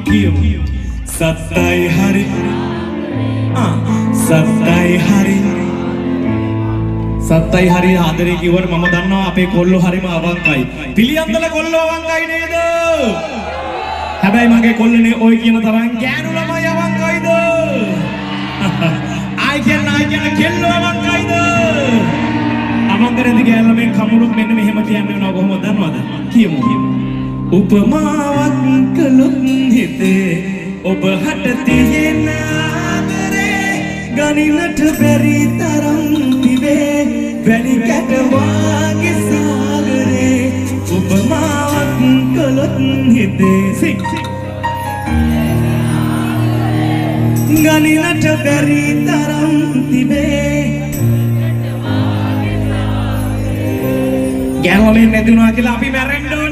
කියමු සත්තයි හරි සත්තයි හරි සත්තයි හරි ආදරේ කිව්වට මම දන්නවා අපේ කොල්ලෝ හරිම අවංකයි පිළියන්දල කොල්ලෝ අවංකයි නේද හැබැයි මගේ කොල්ලනේ ඔය කියන තරම් ගෑනු ළමයි අවංකයිද ආයි කියන කෙල්ලෝ අවංකයිද අවංකරෙන්ද ගෑල්ලමෙන් කමුණුත් මෙන්න මෙහෙම කියන්නේ වෙනවා කොහොමද දන්නවද කියමු උපමාවක් කළොත් හිතේ ඔබ හට තියෙන ආදරේ ගණිනට බැරි තරම් තිබේ වැලි කැට වාගේ සාගරේ උපමාවක් කළොත් හිතේ ගණිනට බැරි තරම් තිබේ ගෑනුවලින් නැති වුණා කියලා අපි මැරෙන්න